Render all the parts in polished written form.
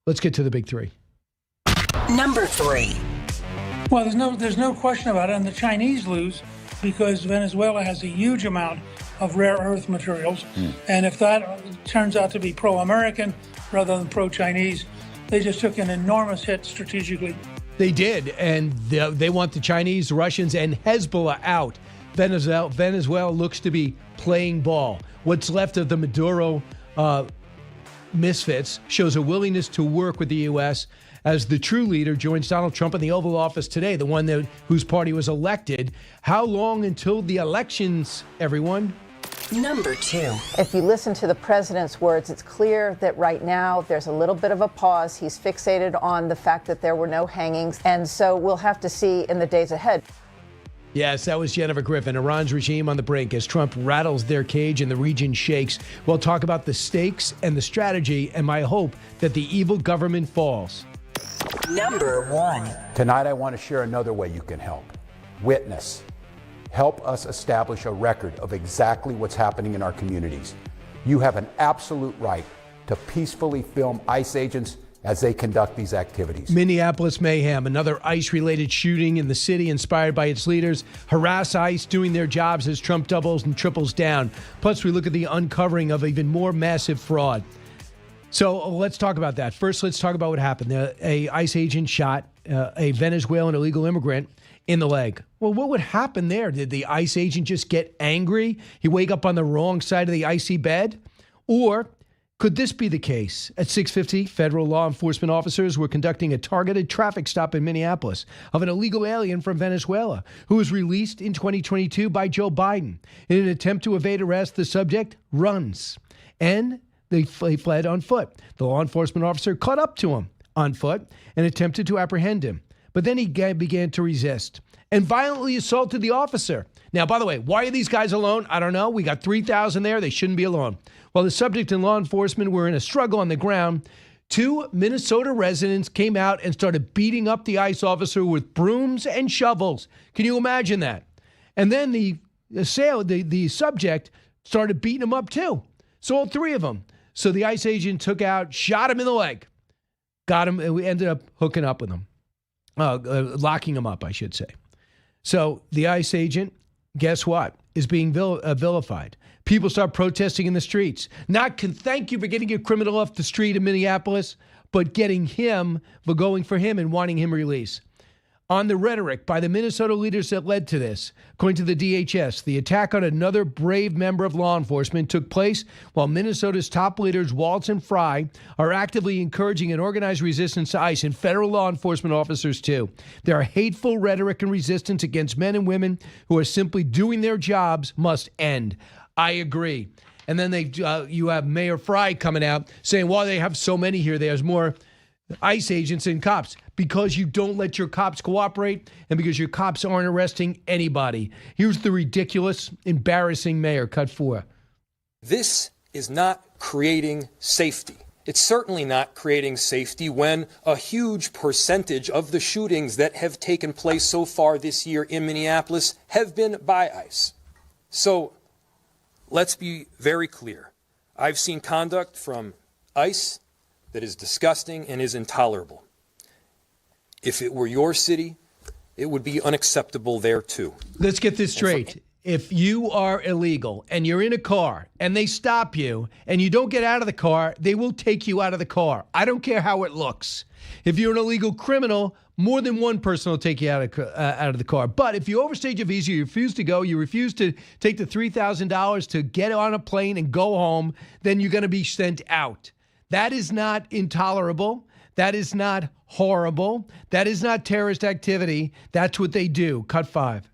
Let's get to the big three. Number 3. Well, there's no question about it, and the Chinese lose because Venezuela has a huge amount of rare earth materials, and if that turns out to be pro-American rather than pro-Chinese, they just took an enormous hit strategically. They did, and they want the Chinese, Russians, and Hezbollah out. Venezuela looks to be playing ball. What's left of the Maduro misfits shows a willingness to work with the U.S. as the true leader joins Donald Trump in the Oval Office today, the one whose party was elected. How long until the elections, everyone? Number 2. If you listen to the president's words, it's clear that right now there's a little bit of a pause. He's fixated on the fact that there were no hangings, and so we'll have to see in the days ahead. Yes, that was Jennifer Griffin. Iran's regime on the brink as Trump rattles their cage and the region shakes. We'll talk about the stakes and the strategy and my hope that the evil government falls. Number 1. Tonight, I want to share another way you can help. Witness. Help us establish a record of exactly what's happening in our communities. You have an absolute right to peacefully film ICE agents as they conduct these activities. Minneapolis mayhem, another ICE-related shooting in the city inspired by its leaders. Harass ICE doing their jobs as Trump doubles and triples down. Plus, we look at the uncovering of even more massive fraud. So let's talk about that. First, let's talk about what happened. A ICE agent shot a Venezuelan illegal immigrant in the leg. Well, what would happen there? Did the ICE agent just get angry? He wake up on the wrong side of the icy bed? Or could this be the case? At 6:50, federal law enforcement officers were conducting a targeted traffic stop in Minneapolis of an illegal alien from Venezuela who was released in 2022 by Joe Biden. In an attempt to evade arrest, the subject runs, and they fled on foot. The law enforcement officer caught up to him on foot and attempted to apprehend him. But then he began to resist and violently assaulted the officer. Now, by the way, why are these guys alone? I don't know. We got 3,000 there. They shouldn't be alone. While the subject and law enforcement were in a struggle on the ground, 2 Minnesota residents came out and started beating up the ICE officer with brooms and shovels. Can you imagine that? And then the subject started beating him up too. So all 3 of them. So the ICE agent shot him in the leg, got him, and we ended up hooking up with him. Locking him up, I should say. So the ICE agent, guess what, is being vilified. People start protesting in the streets. Thank you for getting a criminal off the street in Minneapolis, but going for him and wanting him released. On the rhetoric by the Minnesota leaders that led to this, according to the DHS, the attack on another brave member of law enforcement took place while Minnesota's top leaders, Waltz and Fry, are actively encouraging an organized resistance to ICE and federal law enforcement officers too. Their hateful rhetoric and resistance against men and women who are simply doing their jobs must end. I agree. And then you have Mayor Fry coming out saying, well, they have so many here, there's more ICE agents and cops, because you don't let your cops cooperate and because your cops aren't arresting anybody. Here's the ridiculous, embarrassing mayor. Cut 4. This is not creating safety. It's certainly not creating safety when a huge percentage of the shootings that have taken place so far this year in Minneapolis have been by ICE. So let's be very clear. I've seen conduct from ICE that is disgusting and is intolerable. If it were your city, it would be unacceptable there too. Let's get this straight. If you are illegal and you're in a car and they stop you and you don't get out of the car, they will take you out of the car. I don't care how it looks. If you're an illegal criminal, more than one person will take you out of the car. But if you overstayed your visa, you refuse to go, you refuse to take the $3,000 to get on a plane and go home, then you're going to be sent out. That is not intolerable. That is not horrible. That is not terrorist activity. That's what they do. Cut 5.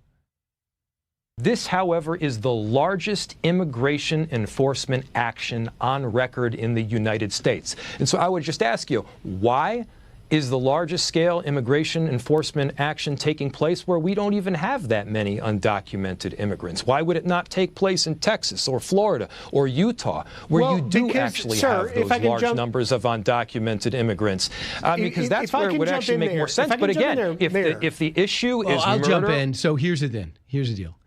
This, however, is the largest immigration enforcement action on record in the United States. And so I would just ask you, why is the largest scale immigration enforcement action taking place where we don't even have that many undocumented immigrants? Why would it not take place in Texas or Florida or Utah, where you do actually have those large numbers of undocumented immigrants? Because that's where it would actually make more sense. But again, if the issue is I'll murder... jump in. So here's the deal.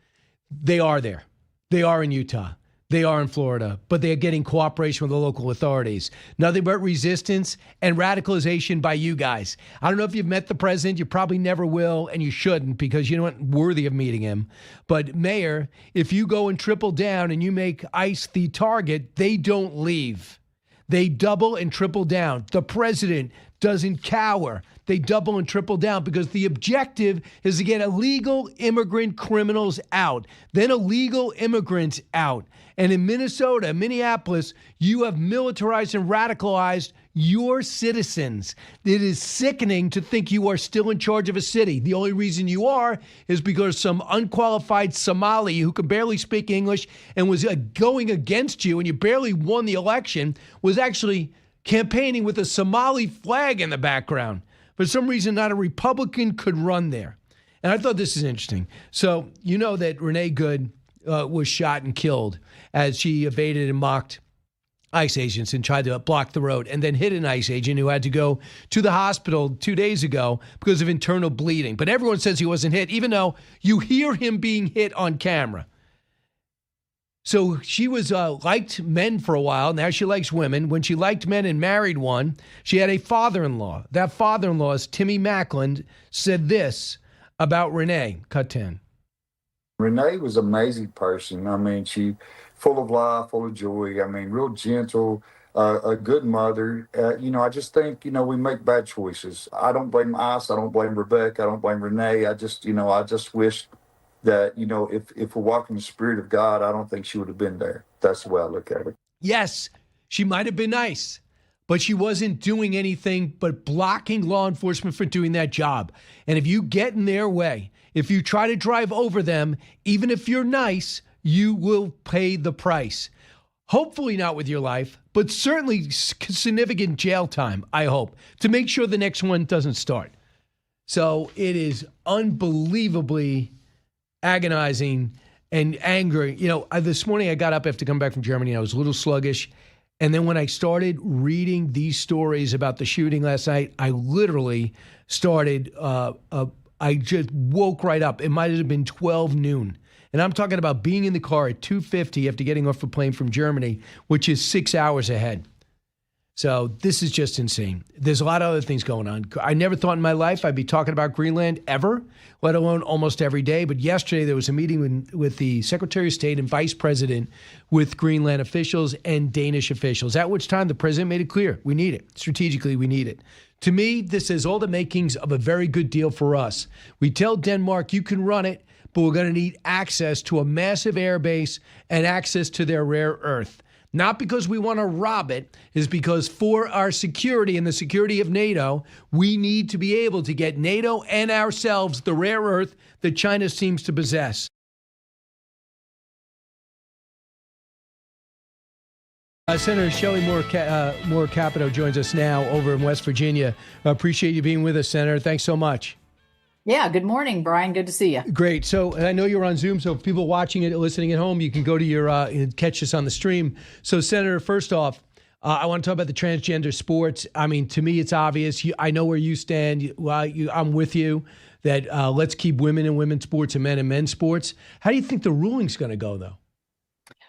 They are there. They are in Utah. They are in Florida, but they are getting cooperation with the local authorities. Nothing but resistance and radicalization by you guys. I don't know if you've met the president. You probably never will, and you shouldn't because you're not worthy of meeting him. But Mayor, if you go and triple down and you make ICE the target, they don't leave. They double and triple down. The president doesn't cower. They double and triple down because the objective is to get illegal immigrant criminals out, then illegal immigrants out. And in Minnesota, Minneapolis, you have militarized and radicalized your citizens. It is sickening to think you are still in charge of a city. The only reason you are is because some unqualified Somali who could barely speak English and was going against you, and you barely won the election, was actually campaigning with a Somali flag in the background. For some reason, not a Republican could run there. And I thought this is interesting. So you know that Renee Good was shot and killed as she evaded and mocked ICE agents and tried to block the road, and then hit an ICE agent who had to go to the hospital 2 days ago because of internal bleeding. But everyone says he wasn't hit, even though you hear him being hit on camera. So she was liked men for a while. Now she likes women. When she liked men and married one, she had a father-in-law. That father-in-law, Timmy Macklin, said this about Renee. Cut 10. Renee was an amazing person. I mean, she full of life, full of joy. I mean, real gentle, a good mother. I just think, we make bad choices. I don't blame us. I don't blame Rebecca. I don't blame Renee. I just wish that, if we're walking the Spirit of God, I don't think she would have been there. That's the way I look at it. Yes, she might have been nice, but she wasn't doing anything but blocking law enforcement for doing that job. And if you get in their way, if you try to drive over them, even if you're nice, you will pay the price. Hopefully not with your life, but certainly significant jail time, I hope, to make sure the next one doesn't start. So it is unbelievably agonizing and angry. This morning I got up after coming back from Germany and I was a little sluggish. And then when I started reading these stories about the shooting last night, I literally started, I just woke right up. It might have been 12 noon. And I'm talking about being in the car at 2:50 after getting off a plane from Germany, which is 6 hours ahead. So this is just insane. There's a lot of other things going on. I never thought in my life I'd be talking about Greenland ever, let alone almost every day. But yesterday there was a meeting with the Secretary of State and Vice President with Greenland officials and Danish officials, at which time the president made it clear we need it. Strategically, we need it. To me, this is all the makings of a very good deal for us. We tell Denmark, you can run it, but we're going to need access to a massive airbase and access to their rare earth. Not because we want to rob it, is because for our security and the security of NATO, we need to be able to get NATO and ourselves the rare earth that China seems to possess. Senator Shelley Moore Capito joins us now over in West Virginia. Appreciate you being with us, Senator. Thanks so much. Yeah, good morning, Brian. Good to see you. Great. So I know you're on Zoom, so if people watching it, listening at home, you can go to your catch us on the stream. So, Senator, first off, I want to talk about the transgender sports. I mean, to me, it's obvious. I know where you stand. I'm with you that let's keep women in women's sports and men in men's sports. How do you think the ruling's going to go, though?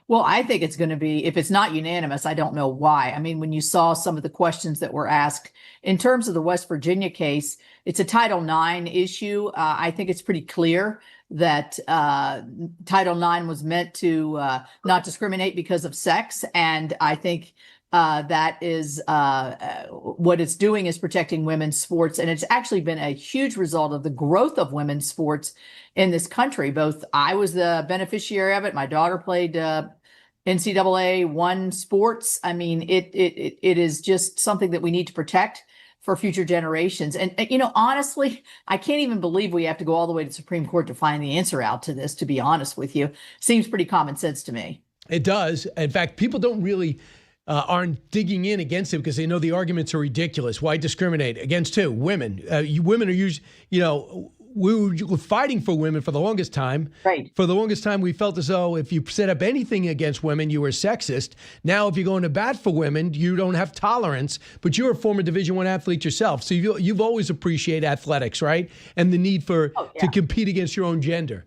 Well, I think it's going to be, if it's not unanimous, I don't know why. I mean, when you saw some of the questions that were asked in terms of the West Virginia case, it's a Title IX issue. I think it's pretty clear that Title IX was meant to not discriminate because of sex. And I think that is what it's doing is protecting women's sports. And it's actually been a huge result of the growth of women's sports in this country. Both I was the beneficiary of it. My daughter played NCAA one sports. I mean, it is just something that we need to protect for future generations. And, honestly, I can't even believe we have to go all the way to the Supreme Court to find the answer out to this, to be honest with you. Seems pretty common sense to me. It does. In fact, people don't really aren't digging in against it because they know the arguments are ridiculous. Why discriminate against who? Women. Women are usually, we were fighting for women for the longest time. Right. For the longest time, we felt as though if you set up anything against women, you were sexist. Now, if you're going to bat for women, you don't have tolerance, but you're a former Division I athlete yourself. So you've always appreciated athletics, right? And the need to compete against your own gender.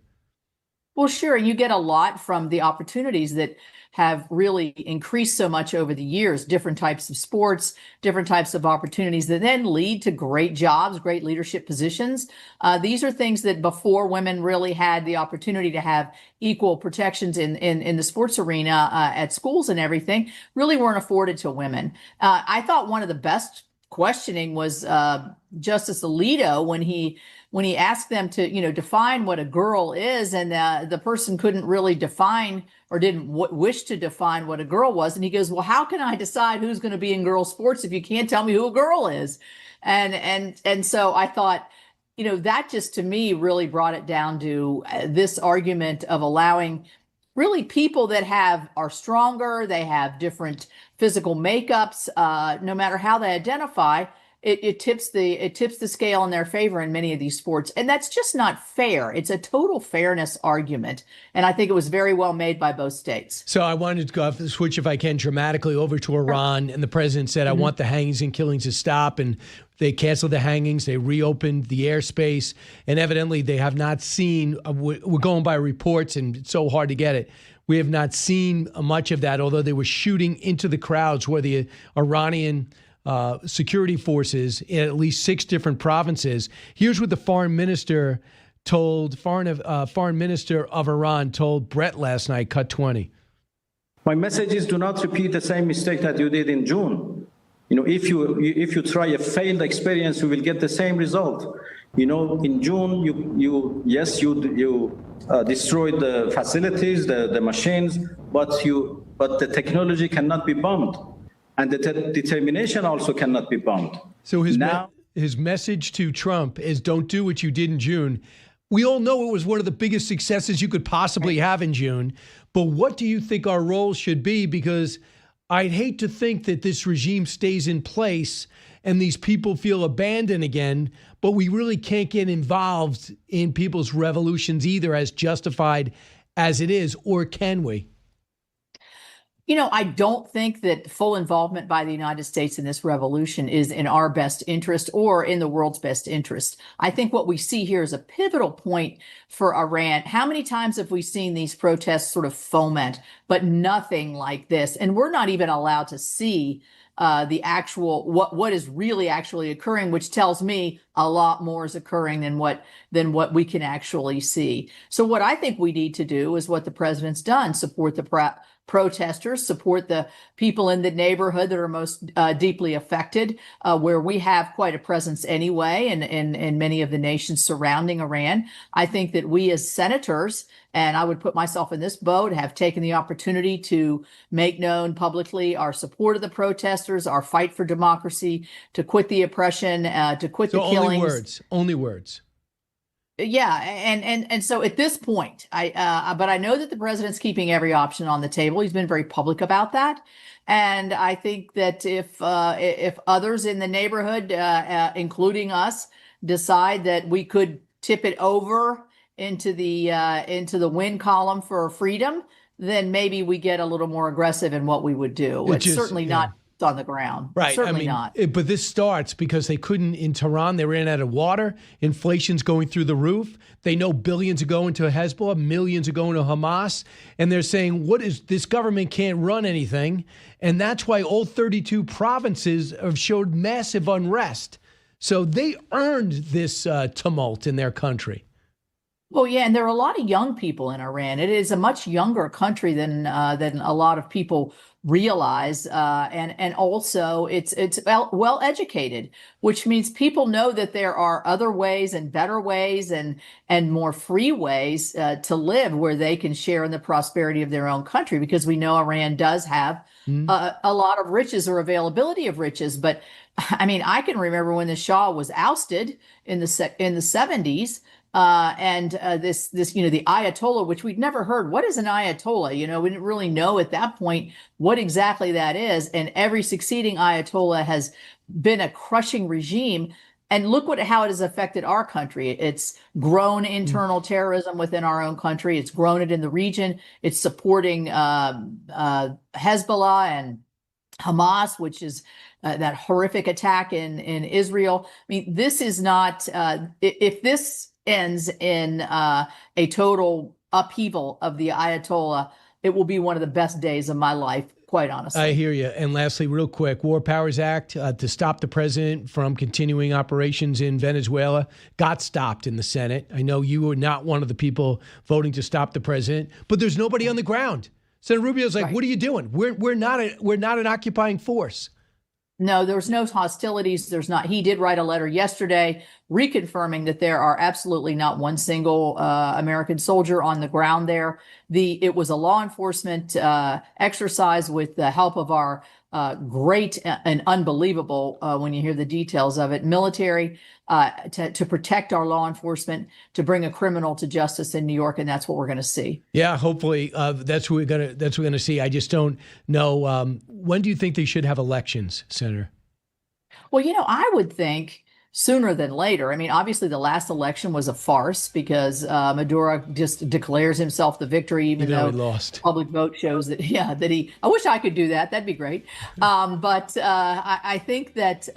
Well, sure. You get a lot from the opportunities that have really increased so much over the years, different types of sports, different types of opportunities that then lead to great jobs, great leadership positions. These are things that before women really had the opportunity to have equal protections in the sports arena at schools and everything, really weren't afforded to women. I thought one of the best questioning was Justice Alito when he asked them to, define what a girl is, and the person couldn't really define or didn't wish to define what a girl was. And he goes, well, how can I decide who's going to be in girls sports if you can't tell me who a girl is? And so I thought, that just to me really brought it down to this argument of allowing really people that are stronger, they have different physical makeups, no matter how they identify, it tips the scale in their favor in many of these sports. And that's just not fair. It's a total fairness argument. And I think it was very well made by both states. So I wanted to go switch, if I can, dramatically over to Iran. And the president said, I want the hangings and killings to stop. And they canceled the hangings. They reopened the airspace. And evidently they have not seen, we're going by reports and it's so hard to get it. We have not seen much of that, although they were shooting into the crowds where the Iranian security forces in at least 6 different provinces. Here's what the foreign minister of Iran told Brett last night, cut 20. My message is do not repeat the same mistake that you did in June. If you try a failed experience, you will get the same result. In June, you destroyed the facilities, the machines, but the technology cannot be bombed. And the determination also cannot be bombed. So his message to Trump is don't do what you did in June. We all know it was one of the biggest successes you could possibly have in June. But what do you think our role should be? Because I'd hate to think that this regime stays in place and these people feel abandoned again, but we really can't get involved in people's revolutions either, as justified as it is, or can we? I don't think that full involvement by the United States in this revolution is in our best interest or in the world's best interest. I think what we see here is a pivotal point for Iran. How many times have we seen these protests sort of foment, but nothing like this? And we're not even allowed to see the actual what is really actually occurring, which tells me a lot more is occurring than what we can actually see. So what I think we need to do is what the president's done: support the protesters, support the people in the neighborhood that are most deeply affected, where we have quite a presence anyway, in many of the nations surrounding Iran. I think that we as senators, and I would put myself in this boat, have taken the opportunity to make known publicly our support of the protesters, our fight for democracy, to quit the oppression, to quit the killings. Only words. Yeah, and so at this point, but I know that the president's keeping every option on the table. He's been very public about that, and I think that if others in the neighborhood, including us, decide that we could tip it over into the win column for freedom, then maybe we get a little more aggressive in what we would do. It's certainly not on the ground. Right. Certainly not. But this starts because they couldn't, in Tehran, they ran out of water. Inflation's going through the roof. They know billions are going to Hezbollah, millions are going to Hamas. And they're saying, this government can't run anything. And that's why all 32 provinces have showed massive unrest. So they earned this tumult in their country. Well, yeah, and there are a lot of young people in Iran. It is a much younger country than a lot of people realize, and also it's well educated, which means people know that there are other ways and better ways and more free ways to live where they can share in the prosperity of their own country, because we know Iran does have a lot of riches or availability of riches. But I mean, I can remember when the Shah was ousted in the 70s. This the Ayatollah, which we'd never heard. What is an Ayatollah? We didn't really know at that point what exactly that is. And every succeeding Ayatollah has been a crushing regime. And look how it has affected our country. It's grown internal terrorism within our own country. It's grown it in the region. It's supporting Hezbollah and Hamas, which is that horrific attack in Israel. I mean, this is not, if this ends in a total upheaval of the Ayatollah, it will be one of the best days of my life, quite honestly. I hear you. And lastly, real quick, War Powers Act to stop the president from continuing operations in Venezuela got stopped in the Senate. I know you were not one of the people voting to stop the president, but there's nobody on the ground. Senator Rubio's like, What are you doing? We're not an occupying force. No, there's no hostilities. There's not. He did write a letter yesterday reconfirming that there are absolutely not one single American soldier on the ground there. It was a law enforcement exercise with the help of our great and unbelievable, when you hear the details of it, military to protect our law enforcement, to bring a criminal to justice in New York, and that's what we're going to see. Yeah, hopefully that's what we're gonna see. I just don't know. When do you think they should have elections, Senator? Well, I would think sooner than later. I mean, obviously the last election was a farce because Maduro just declares himself the victory, even though he lost. Public vote shows that, I wish I could do that. That'd be great. But I think that,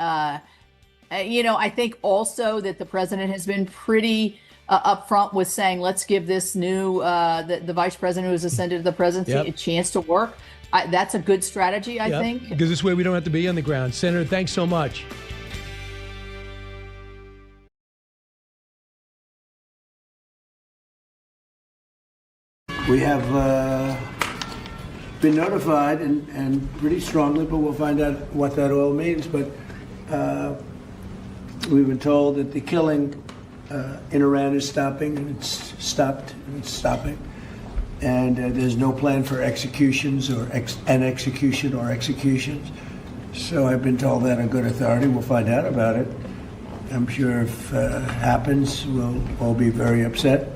I think also that the president has been pretty upfront with saying, let's give this new, the vice president who has ascended to the presidency a chance to work. That's a good strategy, I think. Because this way we don't have to be on the ground. Senator, thanks so much. We have been notified and pretty strongly, but we'll find out what that all means. But we've been told that the killing in Iran is stopping, and it's stopped, and it's stopping. And there's no plan for executions or executions. So I've been told that on good authority. We'll find out about it. I'm sure if it happens, we'll all be very upset.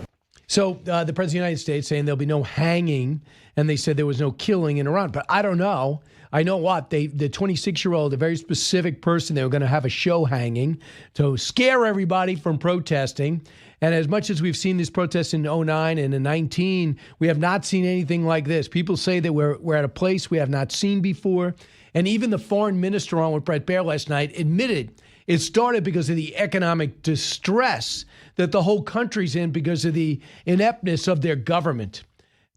So the President of the United States saying there'll be no hanging, and they said there was no killing in Iran. But I don't know. I know what. The 26-year-old, a very specific person, they were going to have a show hanging to scare everybody from protesting. And as much as we've seen these protests in 2009 and in 2019, we have not seen anything like this. People say that we're at a place we have not seen before. And even the foreign minister on with Brett Baer last night admitted it started because of the economic distress that the whole country's in because of the ineptness of their government.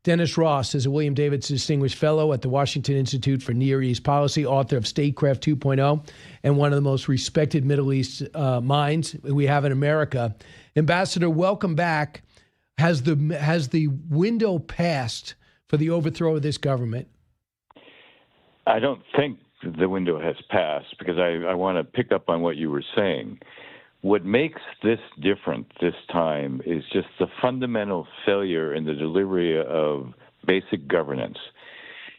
Dennis Ross is a William Davidson Distinguished Fellow at the Washington Institute for Near East Policy, author of Statecraft 2.0, and one of the most respected Middle East minds we have in America. Ambassador, welcome back. Has the window passed for the overthrow of this government? I don't think the window has passed, because I want to pick up on what you were saying. What makes this different this time is just the fundamental failure in the delivery of basic governance.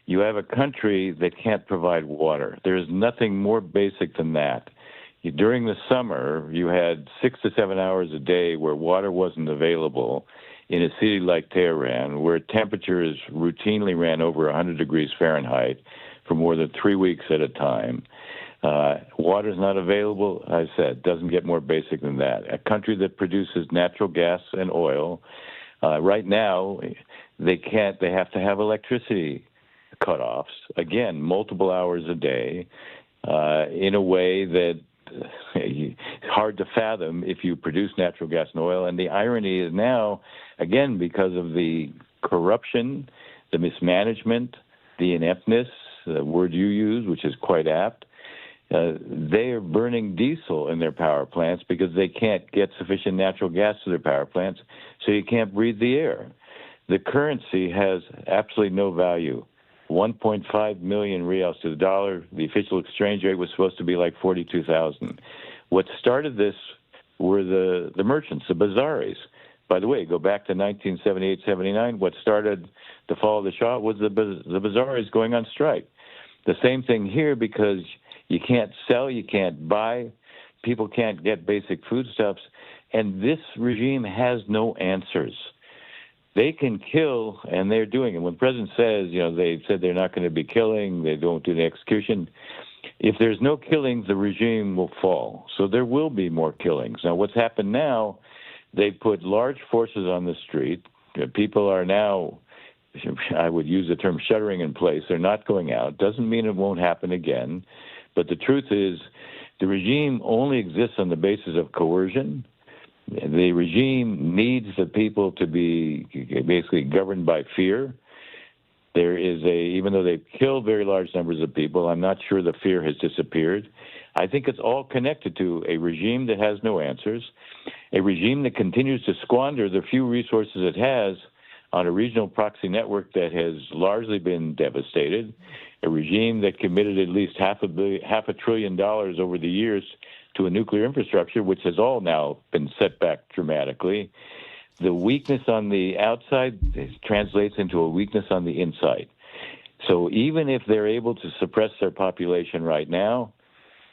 You have a country that can't provide water. There's nothing more basic than that. During the summer, you had 6 to 7 hours a day where water wasn't available in a city like Tehran, where temperatures routinely ran over 100 degrees Fahrenheit for more than 3 weeks at a time. Water's not available, I said, doesn't get more basic than that. A country that produces natural gas and oil, right now, they have to have electricity cutoffs, again, multiple hours a day, in a way that hard to fathom if you produce natural gas and oil. And the irony is now, again, because of the corruption, the mismanagement, the ineptness, the word you use, which is quite apt, they are burning diesel in their power plants because they can't get sufficient natural gas to their power plants, so you can't breathe the air. The currency has absolutely no value. 1.5 million reals to the dollar. The official exchange rate was supposed to be like 42,000. What started this were the merchants, the bazaris. By the way, go back to 1978, 79. What started the fall of the Shah was the bazaris going on strike. The same thing here, because you can't sell, you can't buy, people can't get basic foodstuffs, and this regime has no answers. They can kill, and they're doing it. When the president says, they said they're not going to be killing, they don't do the execution. If there's no killings, the regime will fall. So there will be more killings. Now, what's happened now, they put large forces on the street. People are now, I would use the term shuttering in place. They're not going out. Doesn't mean it won't happen again. But the truth is, the regime only exists on the basis of coercion, The regime needs the people to be basically governed by fear. There is even though they've killed very large numbers of people, I'm not sure the fear has disappeared. I think it's all connected to a regime that has no answers, a regime that continues to squander the few resources it has on a regional proxy network that has largely been devastated, a regime that committed at least $500 billion over the years to a nuclear infrastructure, which has all now been set back dramatically. The weakness on the outside translates into a weakness on the inside. So even if they're able to suppress their population right now,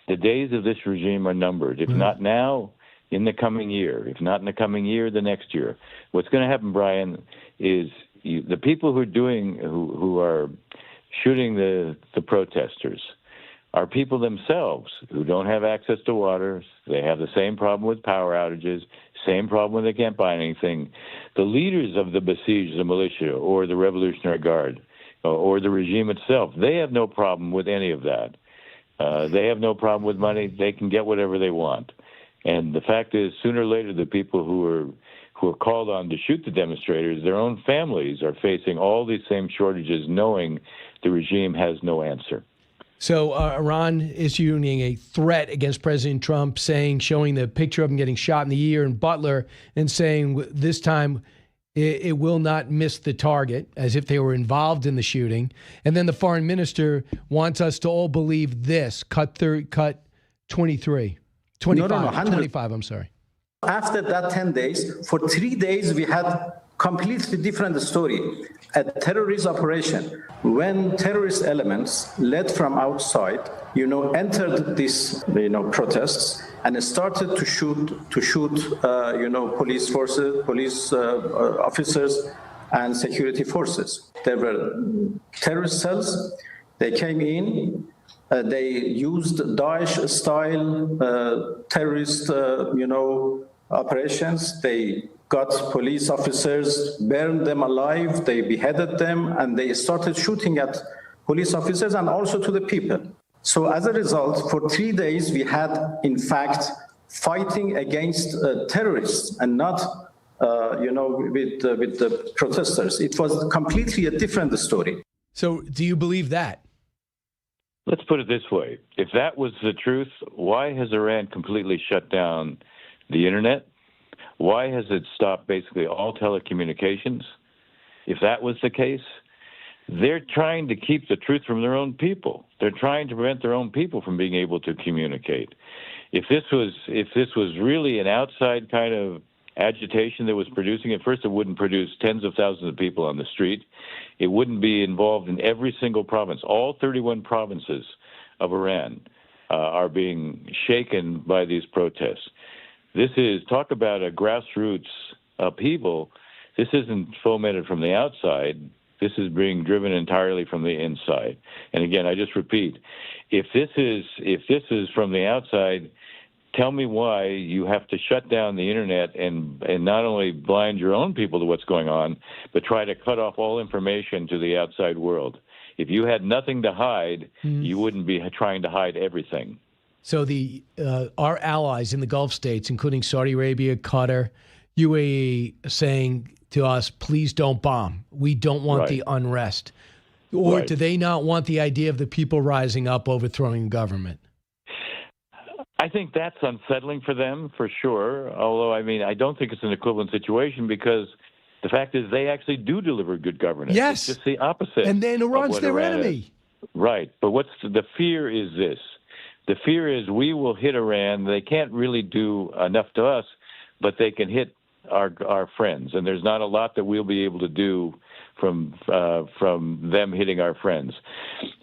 the days of this regime are numbered. If not now, in the coming year. If not in the coming year, the next year. What's going to happen, Brian, is the people who are shooting the protesters are people themselves who don't have access to water. They have the same problem with power outages, same problem when they can't buy anything. The leaders of the besieged, the militia or the Revolutionary Guard or the regime itself, they have no problem with any of that. They have no problem with money. They can get whatever they want. And the fact is, sooner or later, the people who are called on to shoot the demonstrators, their own families are facing all these same shortages, knowing the regime has no answer. So Iran issuing a threat against President Trump, showing the picture of him getting shot in the ear in Butler, and saying this time it will not miss the target, as if they were involved in the shooting. And then the foreign minister wants us to all believe this. Cut 23. 25. No, 25, I'm sorry. After that 10 days, for 3 days, we had completely different story. A terrorist operation, when terrorist elements led from outside, entered these, protests and started to shoot, police forces, police officers and security forces. There were terrorist cells. They came in. They used Daesh-style terrorist, operations. They got police officers, burned them alive, they beheaded them, and they started shooting at police officers and also to the people. So as a result, for 3 days, we had, in fact, fighting against terrorists and not, with the protesters. It was completely a different story. So do you believe that? Let's put it this way. If that was the truth, why has Iran completely shut down the internet? Why has it stopped basically all telecommunications? If that was the case, they're trying to keep the truth from their own people. They're trying to prevent their own people from being able to communicate. If this was really an outside kind of agitation that was producing it, first, it wouldn't produce tens of thousands of people on the street. It wouldn't be involved in every single province. All 31 provinces of Iran are being shaken by these protests. This is, talk about a grassroots upheaval. This isn't fomented from the outside. This is being driven entirely from the inside. And again, I just repeat, if this is from the outside, tell me why you have to shut down the internet and not only blind your own people to what's going on, but try to cut off all information to the outside world. If you had nothing to hide, you wouldn't be trying to hide everything. So our allies in the Gulf states, including Saudi Arabia, Qatar, UAE, saying to us, please don't bomb. We don't want the unrest. Or do they not want the idea of the people rising up, overthrowing government? I think that's unsettling for them, for sure. Although, I don't think it's an equivalent situation because the fact is they actually do deliver good governance. Yes. It's just the opposite. And then Iran's their enemy. Right. But the fear is this. The fear is we will hit Iran. They can't really do enough to us, but they can hit our friends. And there's not a lot that we'll be able to do from them hitting our friends.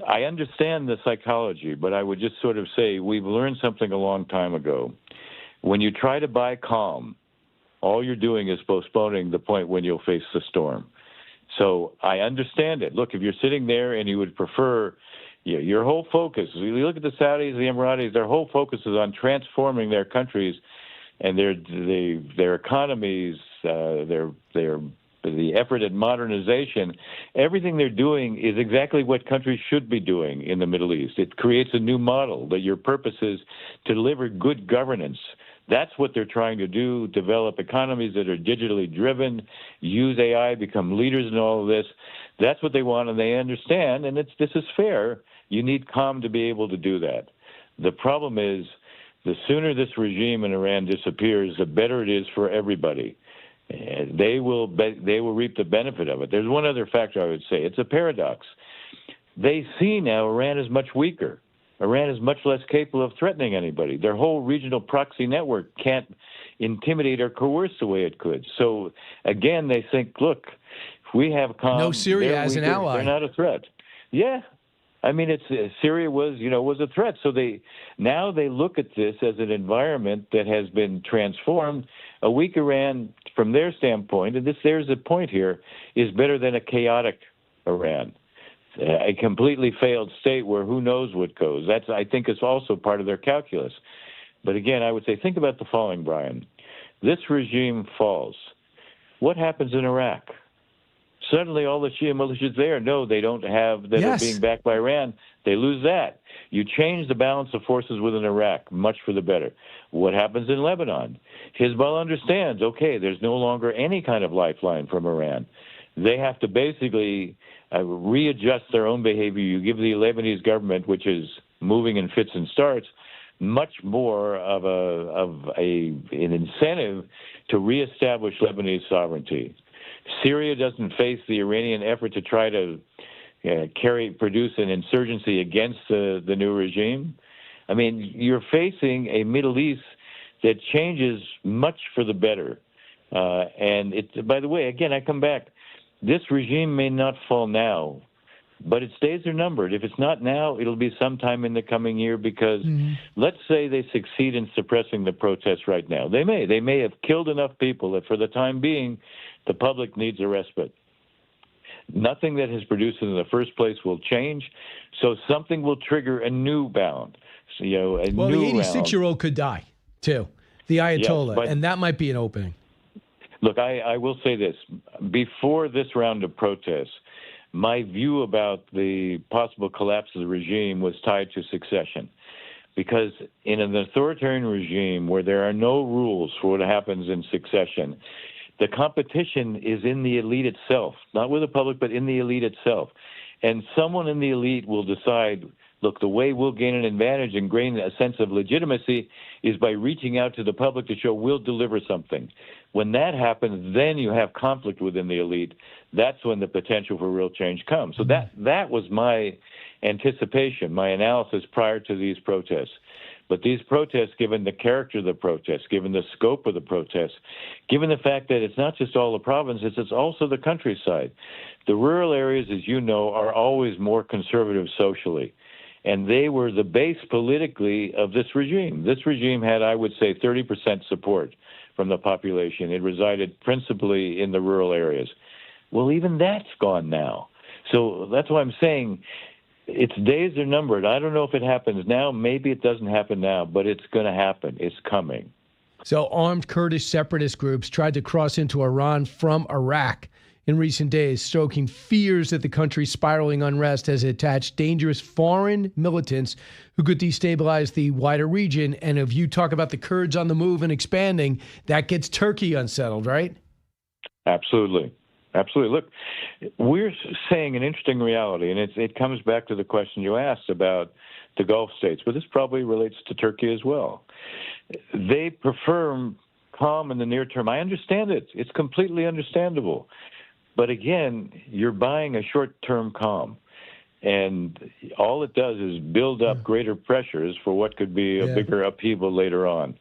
I understand the psychology, but I would just sort of say we've learned something a long time ago. When you try to buy calm, all you're doing is postponing the point when you'll face the storm. So I understand it. Look, if you're sitting there and you would prefer your whole focus, you look at the Saudis, the Emiratis, their whole focus is on transforming their countries and their economies, the effort at modernization. Everything they're doing is exactly what countries should be doing in the Middle East. It creates a new model that your purpose is to deliver good governance, That's what they're trying to do, develop economies that are digitally driven, use AI, become leaders in all of this. That's what they want, and they understand, and this is fair. You need calm to be able to do that. The problem is, the sooner this regime in Iran disappears, the better it is for everybody. They will reap the benefit of it. There's one other factor I would say. It's a paradox. They see now Iran is much weaker. Iran is much less capable of threatening anybody. Their whole regional proxy network can't intimidate or coerce the way it could. So, again, they think, look, if we have calm, no Syria as an ally. They're not a threat. Yeah. I mean, Syria was a threat. So they look at this as an environment that has been transformed. A weak Iran, from their standpoint, and there's a point here, is better than a chaotic Iran, a completely failed state where who knows what goes. That's, I think, is also part of their calculus. But again, I would say, think about the following, Brian. This regime falls. What happens in Iraq? Suddenly all the Shia militias there, no, they don't have, that are being backed by Iran. They lose that. You change the balance of forces within Iraq, much for the better. What happens in Lebanon? Hezbollah understands, okay, there's no longer any kind of lifeline from Iran. They have to basically readjust their own behavior. You give the Lebanese government, which is moving in fits and starts, much more of an incentive to reestablish Lebanese sovereignty. Syria doesn't face the Iranian effort to try to produce an insurgency against the new regime. I mean, you're facing a Middle East that changes much for the better. And by the way, again, I come back. This regime may not fall now, but its days are numbered. If it's not now, it'll be sometime in the coming year, because let's say they succeed in suppressing the protests right now. They may have killed enough people that for the time being, the public needs a respite. Nothing that has produced it in the first place will change, so something will trigger a new bound. So, the 86-year-old could die, too, the Ayatollah, yes, and that might be an opening. Look, I will say this. Before this round of protests, my view about the possible collapse of the regime was tied to succession. Because in an authoritarian regime where there are no rules for what happens in succession, the competition is in the elite itself, not with the public, but in the elite itself. And someone in the elite will decide, look, the way we'll gain an advantage and gain a sense of legitimacy is by reaching out to the public to show we'll deliver something. When that happens, then you have conflict within the elite. That's when the potential for real change comes. So that was my anticipation, my analysis prior to these protests. But these protests, given the character of the protests, given the scope of the protests, given the fact that it's not just all the provinces, it's also the countryside. The rural areas, as you know, are always more conservative socially. And they were the base politically of this regime. This regime had, I would say, 30% support from the population. It resided principally in the rural areas. Well, even that's gone now. So that's why I'm saying its days are numbered. I don't know if it happens now. Maybe it doesn't happen now, but it's going to happen. It's coming. So armed Kurdish separatist groups tried to cross into Iran from Iraq in recent days, stoking fears that the country's spiraling unrest has attached dangerous foreign militants who could destabilize the wider region. And if you talk about the Kurds on the move and expanding, that gets Turkey unsettled, right? Absolutely. Absolutely. Look, we're saying an interesting reality, and it comes back to the question you asked about the Gulf states, but this probably relates to Turkey as well. They prefer calm in the near term. I understand it. It's completely understandable. But again, you're buying a short-term calm, and all it does is build up greater pressures for what could be a bigger upheaval later on.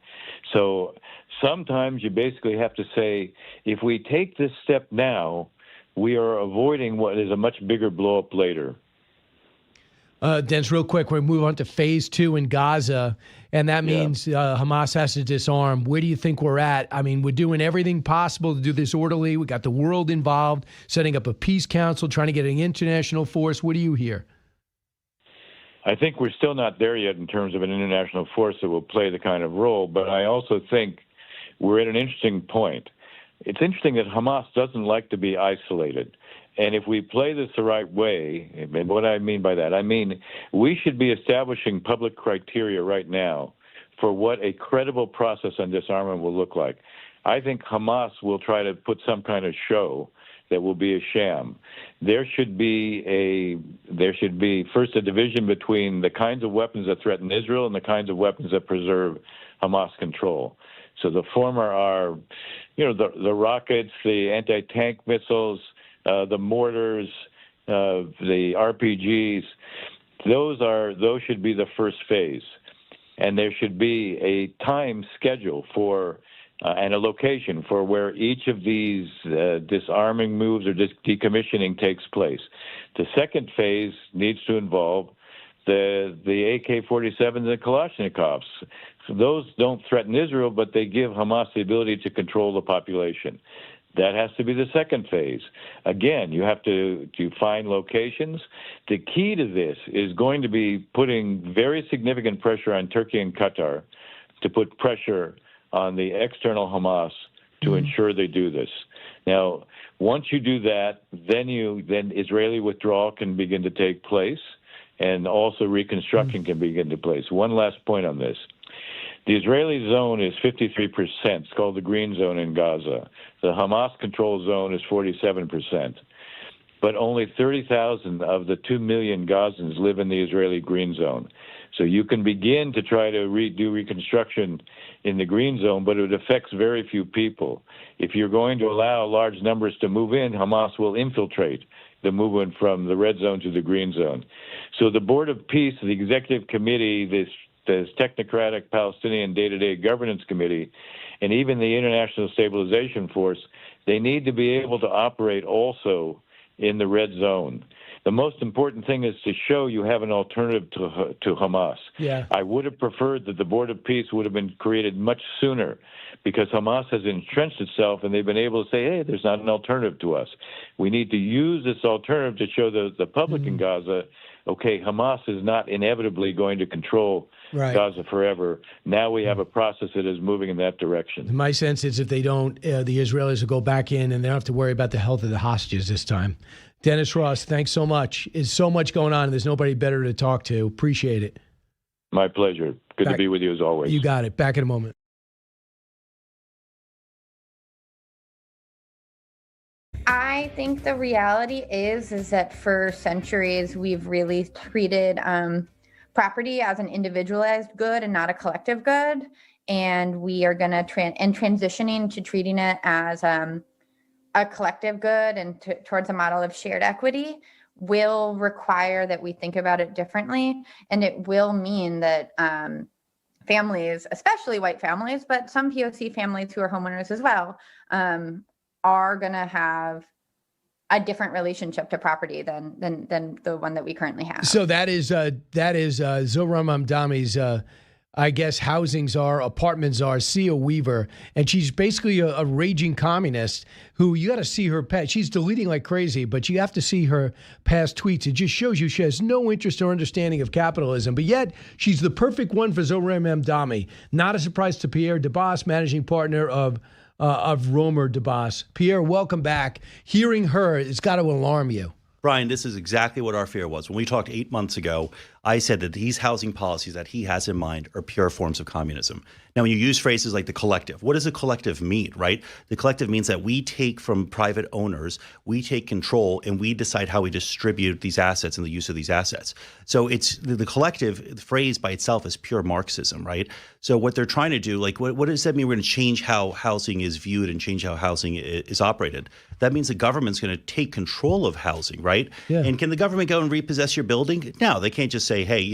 So sometimes you basically have to say, if we take this step now, we are avoiding what is a much bigger blow-up later. Dennis, real quick, we move on to phase 2 in Gaza, and that means Hamas has to disarm. Where do you think we're at? I mean, we're doing everything possible to do this orderly. We got the world involved, setting up a peace council, trying to get an international force. What do you hear? I think we're still not there yet in terms of an international force that will play the kind of role, but I also think we're at an interesting point. It's interesting that Hamas doesn't like to be isolated. And if we play this the right way, and what I mean by that, I mean we should be establishing public criteria right now for what a credible process on disarmament will look like. I think Hamas will try to put some kind of show that will be a sham. There should be first a division between the kinds of weapons that threaten Israel and the kinds of weapons that preserve Hamas control. So the former are, the rockets, the anti-tank missiles, the mortars, the RPGs. Those should be the first phase, and there should be a time schedule for and a location for where each of these disarming moves or decommissioning takes place. The second phase needs to involve the AK-47s and Kalashnikovs. So those don't threaten Israel, but they give Hamas the ability to control the population. That has to be the second phase. Again, you have to find locations. The key to this is going to be putting very significant pressure on Turkey and Qatar to put pressure on the external Hamas to ensure they do this. Now, once you do that, then Israeli withdrawal can begin to take place, and also reconstruction can begin to place. One last point on this. The Israeli zone is 53%. It's called the Green Zone in Gaza. The Hamas control zone is 47%. But only 30,000 of the 2 million Gazans live in the Israeli Green Zone. So you can begin to try to do reconstruction in the Green Zone, but it affects very few people. If you're going to allow large numbers to move in, Hamas will infiltrate the movement from the Red Zone to the Green Zone. So the Board of Peace, the Executive Committee, this technocratic Palestinian day-to-day governance committee, and even the International Stabilization Force, they need to be able to operate also in the Red Zone. The most important thing is to show you have an alternative to Hamas. Yeah. I would have preferred that the Board of Peace would have been created much sooner, because Hamas has entrenched itself and they've been able to say, hey, there's not an alternative to us. We need to use this alternative to show the public in Gaza, okay, Hamas is not inevitably going to control Gaza forever. Now we have a process that is moving in that direction. My sense is if they don't, the Israelis will go back in and they don't have to worry about the health of the hostages this time. Dennis Ross, thanks so much. There's so much going on and there's nobody better to talk to. Appreciate it. My pleasure. Good to be with you as always. You got it. Back in a moment. I think the reality is that for centuries we've really treated property as an individualized good and not a collective good, and we are going to transitioning to treating it as a collective good and towards a model of shared equity will require that we think about it differently, and it will mean that families, especially white families, but some POC families who are homeowners as well, are going to have a different relationship to property than the one that we currently have. So that is Zohran Mamdani's, I guess, housing czar, apartment czar, Sia Weaver, and she's basically a raging communist who you got to see her past. She's deleting like crazy, but you have to see her past tweets. It just shows you she has no interest or understanding of capitalism, but yet she's the perfect one for Zohran Mamdani. Not a surprise to Pierre Debbas, managing partner of Romer Debbas. Pierre, welcome back. Hearing her, it's got to alarm you. Brian, this is exactly what our fear was. When we talked 8 months ago, I said that these housing policies that he has in mind are pure forms of communism. Now, when you use phrases like the collective, what does a collective mean, right? The collective means that we take from private owners, we take control, and we decide how we distribute these assets and the use of these assets. So it's the collective, the phrase by itself is pure Marxism, right? So what they're trying to do, like, what does that mean? We're going to change how housing is viewed and change how housing is operated. That means the government's going to take control of housing, right? Yeah. And can the government go and repossess your building? No, they can't just say, hey,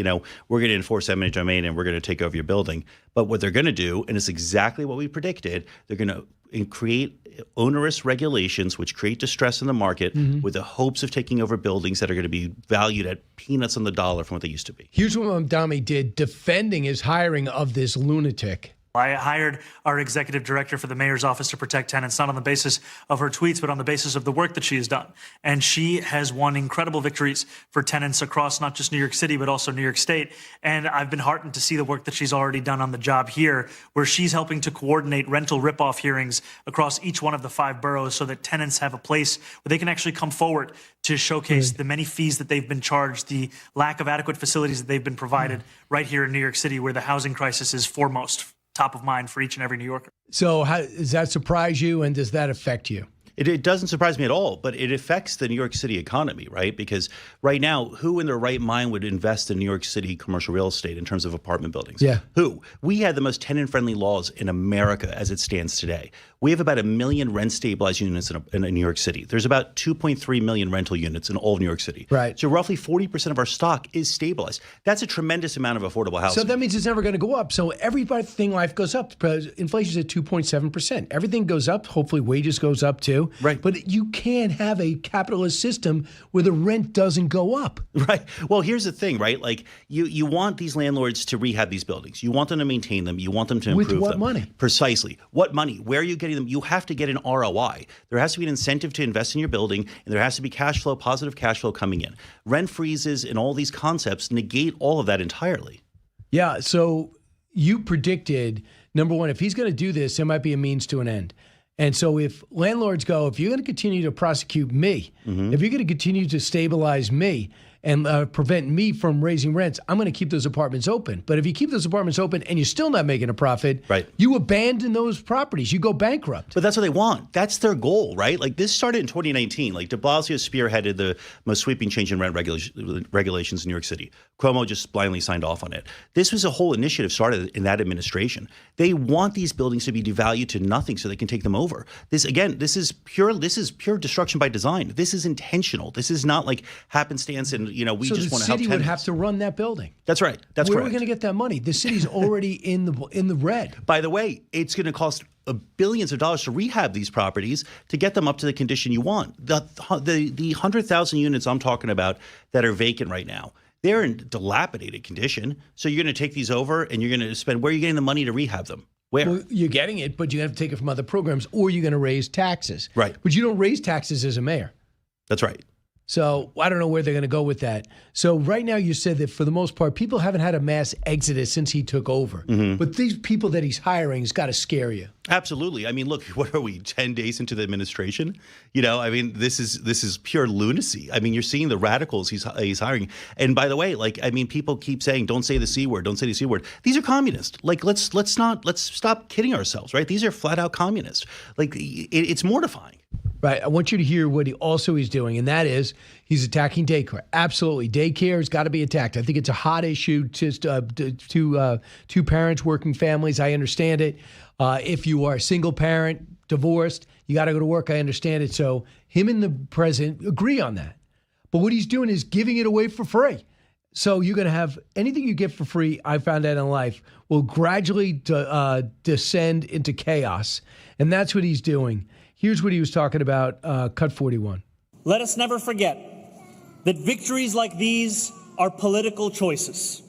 we're going to enforce eminent domain and we're going to take over your building. But what they're going to do, and it's exactly what we predicted, they're going to create onerous regulations which create distress in the market with the hopes of taking over buildings that are going to be valued at peanuts on the dollar from what they used to be. Here's what Mamdani did defending his hiring of this lunatic. I hired our executive director for the mayor's office to protect tenants, not on the basis of her tweets, but on the basis of the work that she has done. And she has won incredible victories for tenants across not just New York City, but also New York State. And I've been heartened to see the work that she's already done on the job here, where she's helping to coordinate rental ripoff hearings across each one of the 5 boroughs so that tenants have a place where they can actually come forward to showcase the many fees that they've been charged, the lack of adequate facilities that they've been provided right here in New York City, where the housing crisis is foremost, top of mind for each and every New Yorker. So how, does that surprise you, and does that affect you? It doesn't surprise me at all, but it affects the New York City economy, right? Because right now, who in their right mind would invest in New York City commercial real estate in terms of apartment buildings? Yeah. Who? We had the most tenant-friendly laws in America as it stands today. We have about 1 million rent-stabilized units in New York City. There's about 2.3 million rental units in all of New York City. Right. So roughly 40% of our stock is stabilized. That's a tremendous amount of affordable housing. So that means it's never going to go up. So everything life goes up. Inflation's at 2.7%. Everything goes up. Hopefully wages goes up too. Right. But you can't have a capitalist system where the rent doesn't go up. Right. Well, here's the thing, right? Like you want these landlords to rehab these buildings. You want them to maintain them. You want them to improve them. With what money? Precisely. What money? Where are you getting them? You have to get an ROI. There has to be an incentive to invest in your building, and there has to be cash flow, positive cash flow coming in. Rent freezes and all these concepts negate all of that entirely. Yeah. So you predicted, number one, if he's going to do this, there might be a means to an end. And so if landlords go, if you're going to continue to prosecute me, if you're going to continue to stabilize me and prevent me from raising rents, I'm going to keep those apartments open. But if you keep those apartments open and you're still not making a profit, right, you abandon those properties. You go bankrupt. But that's what they want. That's their goal, right? Like this started in 2019. Like de Blasio spearheaded the most sweeping change in rent regulations in New York City. Cuomo just blindly signed off on it. This was a whole initiative started in that administration. They want these buildings to be devalued to nothing so they can take them over. This is pure destruction by design. This is intentional. This is not like happenstance and we just want to help tenants. So the city would have to run that building. That's right. That's Where correct. are we going to get that money? The city's already in the red. By the way, it's going to cost billions of dollars to rehab these properties to get them up to the condition you want. The 100,000 units I'm talking about that are vacant right now, they're in dilapidated condition. So you're going to take these over and you're going to spend, where are you getting the money to rehab them? Where? Well, you're getting it, but you have to take it from other programs, or you're going to raise taxes. Right. But you don't raise taxes as a mayor. That's right. So I don't know where they're going to go with that. So right now you said that for the most part, people haven't had a mass exodus since he took over. But these people that he's hiring has got to scare you. Absolutely. I mean, look, what are we, 10 days into the administration? I mean, this is pure lunacy. I mean, you're seeing the radicals he's hiring. And by the way, people keep saying, don't say the C word, don't say the C word. These are communists. Like, let's stop kidding ourselves, right? These are flat out communists. Like, it's mortifying. Right. I want you to hear what he's doing, and that is he's attacking daycare. Absolutely. Daycare has got to be attacked. I think it's a hot issue to two parents, working families. I understand it. If you are a single parent, divorced, you got to go to work. I understand it. So him and the president agree on that. But what he's doing is giving it away for free. So you're going to have anything you get for free, I found out in life, will gradually descend into chaos. And that's what he's doing. Here's what he was talking about, cut 41. Let us never forget that victories like these are political choices.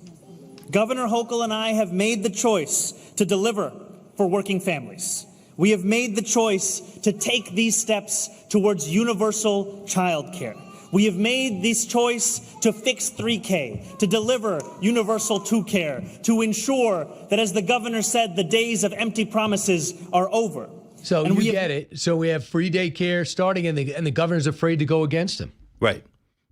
Governor Hochul and I have made the choice to deliver for working families. We have made the choice to take these steps towards universal child care. We have made this choice to fix 3K, to deliver universal 2 care, to ensure that, as the governor said, the days of empty promises are over. So you get it. So we have free daycare starting, and the governor's afraid to go against him. Right.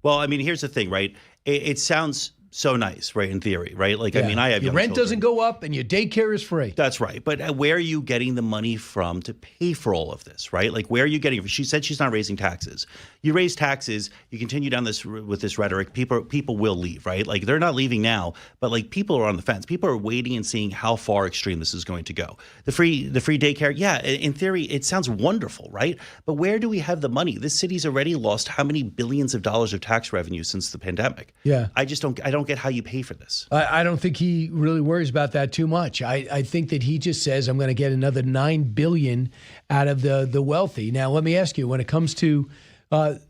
Well, I mean, here's the thing, right? It sounds so nice, right, in theory, right? Like, yeah. I mean, I have your rent doesn't go up and your daycare is free. That's right. But where are you getting the money from to pay for all of this, right? Like, where are you getting it? She said she's not raising taxes. You raise taxes, you continue down this with this rhetoric, people will leave, right? Like, they're not leaving now, but like people are on the fence. People are waiting and seeing how far extreme this is going to go. The free daycare, yeah, in theory, it sounds wonderful, right? But where do we have the money? This city's already lost how many billions of dollars of tax revenue since the pandemic? Yeah. I don't get how you pay for this. I don't think he really worries about that too much. I think that he just says, I'm going to get another $9 billion out of the wealthy. Now, let me ask you, when it comes to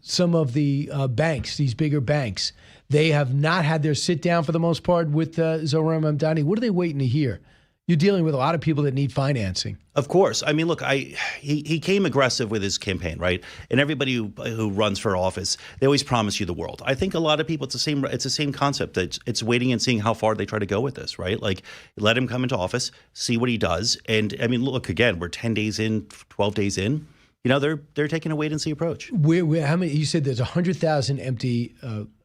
some of the banks, these bigger banks, they have not had their sit down for the most part with Zohran Mamdani. What are they waiting to hear? You're dealing with a lot of people that need financing. Of course. I mean, look, he came aggressive with his campaign, right? And everybody who runs for office, they always promise you the world. I think a lot of people, it's the same concept. It's waiting and seeing how far they try to go with this, right? Like, let him come into office, see what he does. And I mean, look, again, we're 10 days in, 12 days in. You know, they're taking a wait and see approach. How many? You said there's 100,000 empty.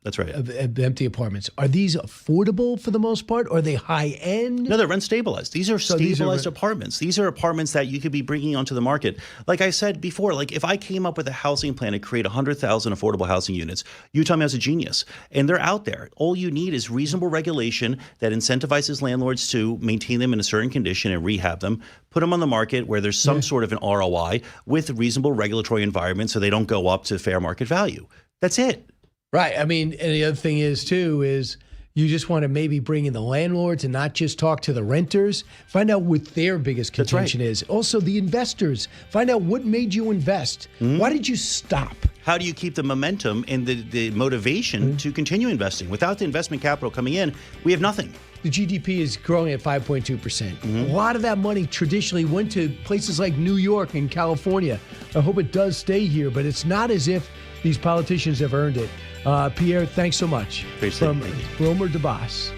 That's right. Of empty apartments. Are these affordable for the most part? Or are they high end? No, they're rent stabilized. These are stabilized apartments. These are apartments that you could be bringing onto the market. Like I said before, like if I came up with a housing plan to create 100,000 affordable housing units, you tell me I was a genius. And they're out there. All you need is reasonable regulation that incentivizes landlords to maintain them in a certain condition and rehab them, put them on the market where there's some sort of an ROI with reasonable regulatory environment so they don't go up to fair market value. That's it. Right. I mean, and the other thing is, too, is you just want to maybe bring in the landlords and not just talk to the renters. Find out what their biggest contention is. Also, the investors. Find out what made you invest. Why did you stop? How do you keep the momentum and the motivation to continue investing? Without the investment capital coming in, we have nothing. The GDP is growing at 5.2%. A lot of that money traditionally went to places like New York and California. I hope it does stay here, but it's not as if these politicians have earned it. Pierre, thanks so much. From Romer Debbas.